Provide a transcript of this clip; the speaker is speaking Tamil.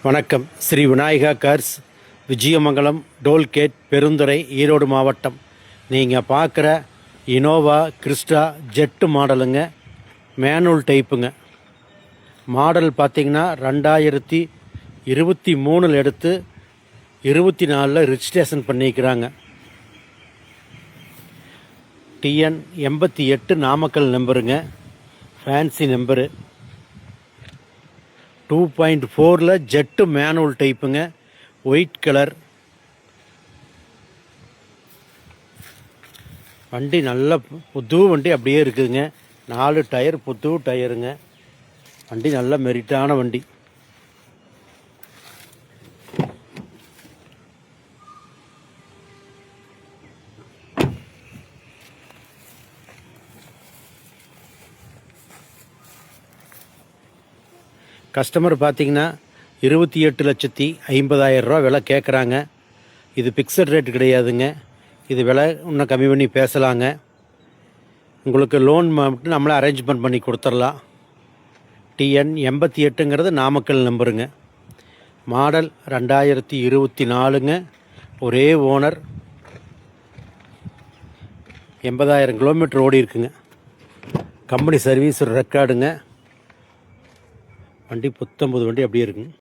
வணக்கம். ஸ்ரீ விநாயகா கார்ஸ், விஜயமங்கலம், டோல்கேட், பெருந்துறை, ஈரோடு மாவட்டம். நீங்கள் பார்க்குற இனோவா கிறிஸ்டா ஜெட்டு மாடலுங்க. மேனுவல் டைப்புங்க. மாடல் பார்த்திங்கன்னா 2023 எடுத்து 24 ரிஜிஸ்ட்ரேஷன் பண்ணிக்கிறாங்க. TN 88 நாமக்கல் நம்பருங்க. Fancy number. 2.4 ஜெட்டு மேனுவல் டைப்புங்க. ஒயிட் கலர் வண்டி. நல்ல புது வண்டி அப்படியே இருக்குதுங்க. 4 டயர் புது டயருங்க. வண்டி நல்ல மெரிட்டான வண்டி. கஸ்டமர் பார்த்திங்கன்னா 28,50,000 ரூபா விலை கேட்குறாங்க. இது ஃபிக்ஸட் ரேட் கிடையாதுங்க. இது விலை இன்னும் கம்மி பண்ணி பேசலாங்க. உங்களுக்கு லோன் மட்டும் நம்மளே அரேஞ்ச்மெண்ட் பண்ணி கொடுத்துடலாம். TN 88ங்கிறது நாமக்கல் நம்பருங்க. மாடல் 2024ங்க. ஒரே ஓனர். 80,000 கிலோமீட்டர் ஓடி இருக்குங்க. கம்பெனி சர்வீஸ் ரெக்கார்டுங்க. வண்டி புத்தம்புது வண்டி அப்படியே இருக்குங்க.